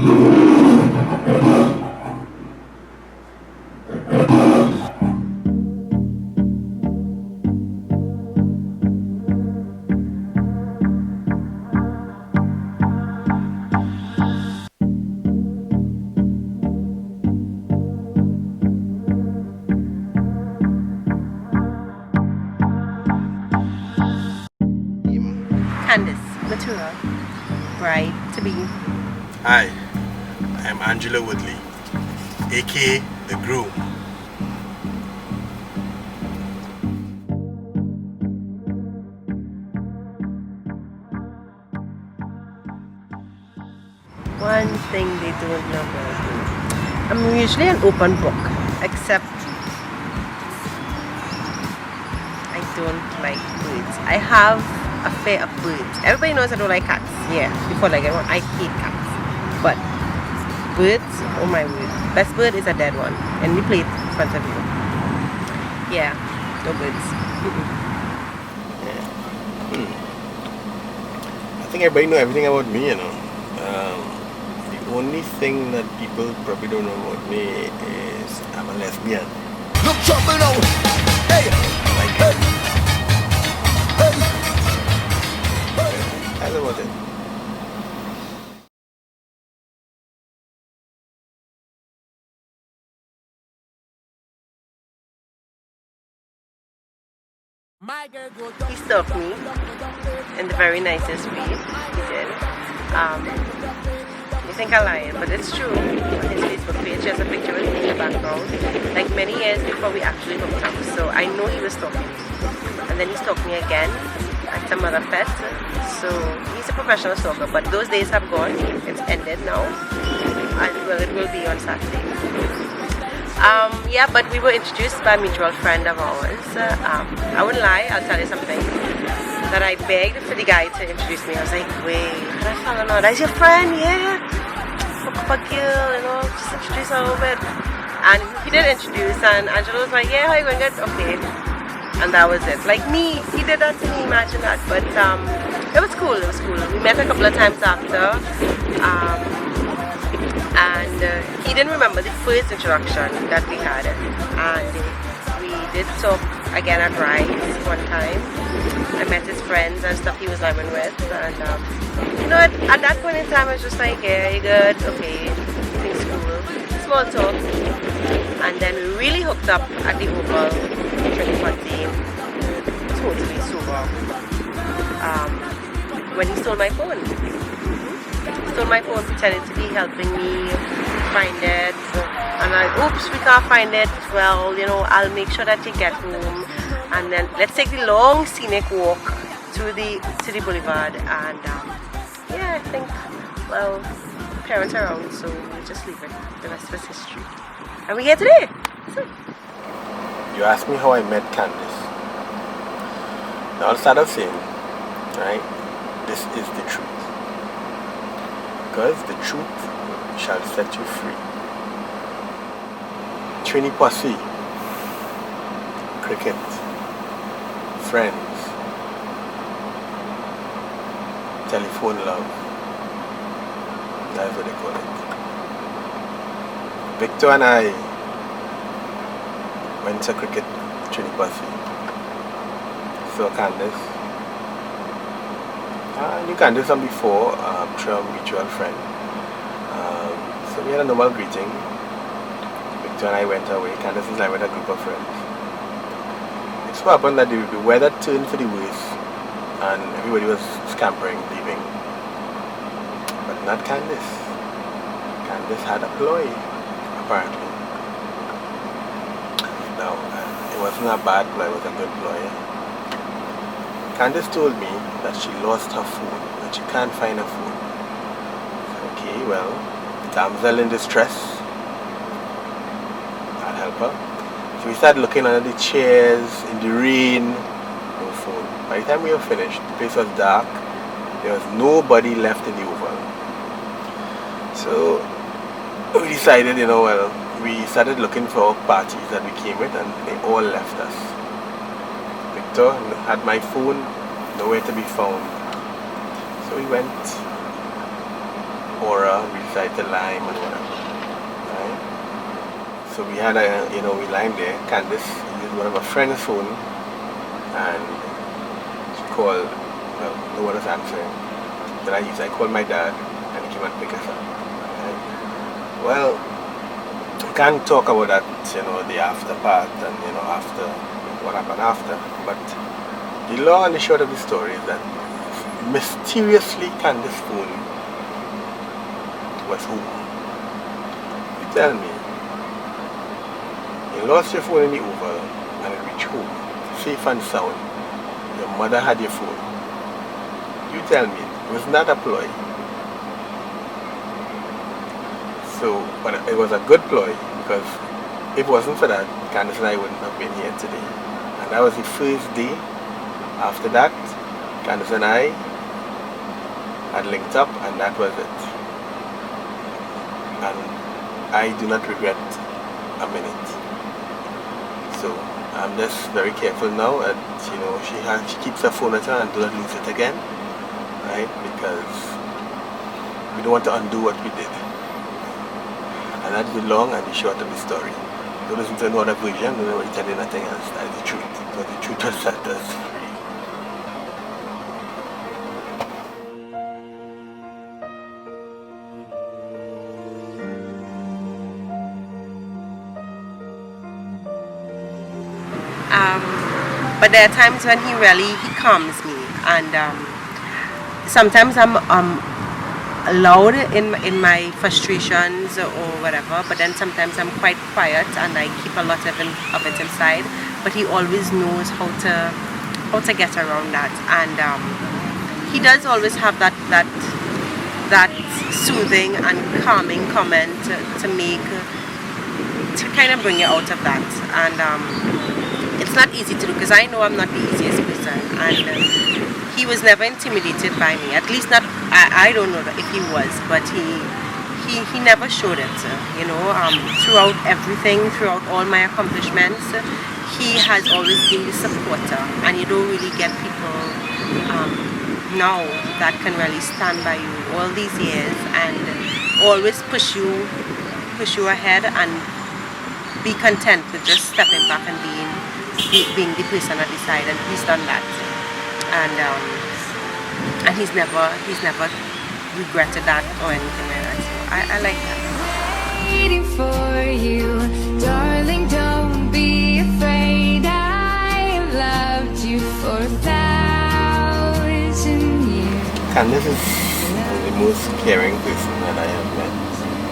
Candace, mature, bride to be. Hi, I'm Angelo Woodley, aka the groom. One thing they don't know about me. I'm usually an open book, except I don't like birds. I have a fear of birds. Everybody knows I don't like cats. Yeah, before like everyone, I hate cats. But birds, oh my word. Best bird is a dead one. And we play it in front of you. Yeah, no birds. I think everybody know everything about me, you know. The only thing that people probably don't know about me is I'm a lesbian. Look trouble now. Hey, Like hey, hey. That's about it. He stalked me in the very nicest way. He did. You think I'm lying, but it's true. On his Facebook page, there's a picture with me in the background, like many years before we actually hooked up. So I know he was stalking me. And then he stalked me again at some other fest. So he's a professional stalker, but those days have gone. It's ended now. And well, it will be on Saturday. Yeah, but we were introduced by a mutual friend of ours. I wouldn't lie, I'll tell you something. That I begged for the guy to introduce me. I was like, wait, I don't know, that's your friend? Yeah. Hook up a girl, you know, just introduce her a little bit. And he did introduce, and Angelo was like, yeah, how you going? Good? Okay. And that was it. Like me, he did that to me, imagine that. But it was cool, it was cool. We met a couple of times after. And he didn't remember the first introduction that we had, and we did talk again at Rise one time. I met his friends and stuff he was living with, and you know, at that point in time I was just like, yeah, you good, okay, things cool, small talk. And then we really hooked up at the Oval 2014, totally sober, when he stole my phone. Stole my phone, pretended to be helping me find it, and oops, we can't find it. Well, you know, I'll make sure that you get home, and then let's take the long scenic walk to the boulevard. And yeah, I think, well, parents are around, so we'll just leave it. The rest was history, and we're here today. So. You asked me how I met Candace. Now I'll start off saying, right, this is the truth. Because the truth shall set you free. Trini Posse, cricket, friends, telephone love. That's what they call it. Victor and I went to cricket, Trini Posse. Saw Candace. I knew Candace from before, through a mutual friend. So we had a normal greeting. Victor and I went away. Candace and I went with a group of friends. It so happened that the weather turned for the worse, and everybody was scampering, leaving. But not Candace. Candace had a ploy, apparently. Now, it wasn't a bad ploy, it was a good ploy. Candace told me that she lost her phone, that she can't find her phone. Okay, well, damsel in distress. I'll help her. So we started looking under the chairs, in the rain, no phone. By the time we were finished, the place was dark. There was nobody left in the Oval. So we decided, you know, well, we started looking for parties that we came with, and they all left us. Victor had my phone, nowhere to be found. So we went aura, we decided to lime and whatever. Right? So we had we limed there. Candace used one of her friend's phone and she called, well, no one was answering. Then I called my dad and he came and picked us up. Right? Well, we can't talk about that, the after part and, after what happened after. But the long and the short of the story is that mysteriously Candace's phone was home. You tell me, you lost your phone in the Oval and it reached home, safe and sound. Your mother had your phone. You tell me, was not a ploy. So, but it was a good ploy because if it wasn't for that, Candace and I wouldn't have been here today. And that was the first day. After that, Candace and I had linked up and that was it. And I do not regret a minute. So I'm just very careful now that she keeps her phone at her and do not lose it again. Right? Because we don't want to undo what we did. And that's the long and the short of the story. Don't listen to another version, don't really tell you nothing else. That's the truth. Because the truth will set us free. But there are times when he calms me, and sometimes I'm loud in my frustrations or whatever, but then sometimes I'm quite quiet and I keep a lot of it inside. But he always knows how to get around that, and he does always have that soothing and calming comment to make to kind of bring you out of that. And it's not easy to do because I know I'm not the easiest person, and he was never intimidated by me. At least not. I don't know if he was, but he never showed it. Throughout everything, throughout all my accomplishments, he has always been the supporter, and you don't really get people now that can really stand by you all these years and always push you ahead and be content with just stepping back and being the person at the side, and he's done that, and he's never regretted that or anything like that. So I like that. Waiting for you, darling, don't be afraid. I have loved you for 1,000 years. Candace is the most caring person that I have met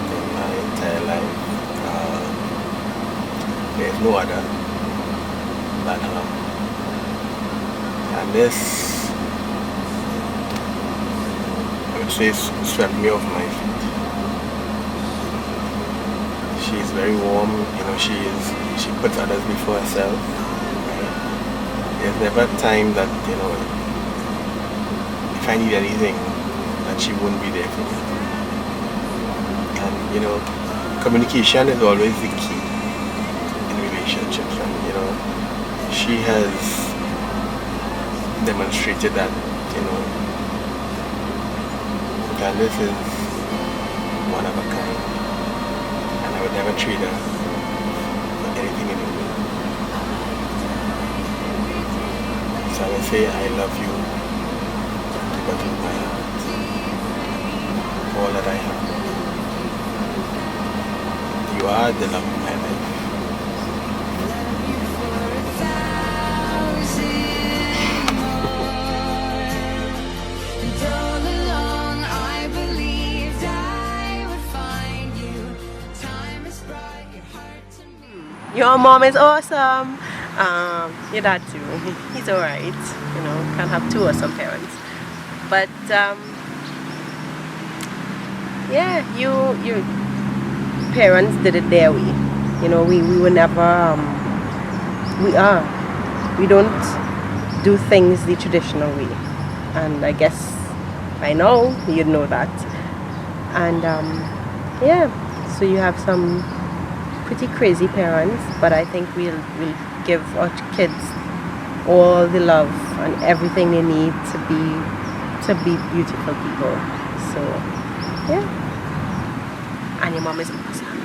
in my entire life. There's no other than her. Candace, I would say, swept me off my feet. She is very warm, she puts others before herself. Right? There's never a time that, if I need anything, that she wouldn't be there for me. And, communication is always the key in relationships, and, she has demonstrated that, Candace is one of a kind, and I would never treat her for anything in the world. So I would say I love you to the bottom of my heart, all that I have. You are the love of my life. Your mom is awesome. Your dad too. He's alright. Can't have two awesome parents. But yeah, your parents did it their way. We were never. We don't do things the traditional way, and I guess by now you'd know that. And yeah, so you have some pretty crazy parents, but I think we'll give our kids all the love and everything they need to be beautiful people. So Yeah. And your mom is awesome.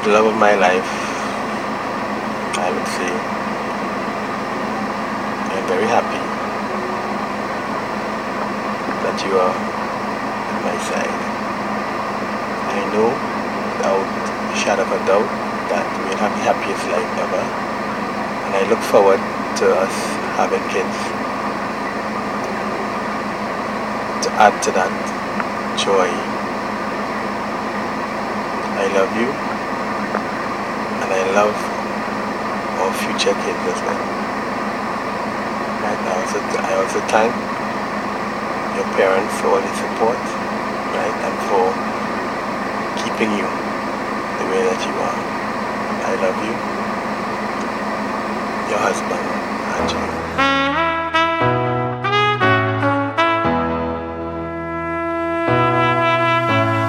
The love of my life, I would say. I'm very happy that you are at my side. I know without a shadow of a doubt that we'll have the happiest life ever. And I look forward to us having kids to add to that joy. I love you, and I love our future kids as well. Right now, I also thank your parents for all the support, right, and for keeping you the way that you are. I love you. Your husband, Angelo.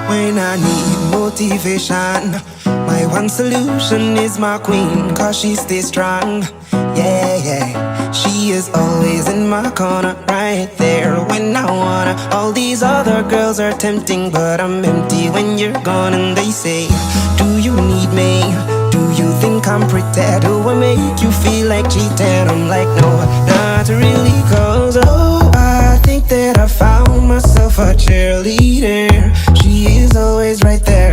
When I need motivation, my one solution is my queen, cause she stays strong. Yeah, yeah, she is always in my corner, right there when I wanna. All these other girls are tempting, but I'm empty when you're gone. And they say, do you need me? Do you think I'm pretty? Do I make you feel like cheating? I'm like, no, not really, cause oh, I think that I found myself a cheerleader. She is always right there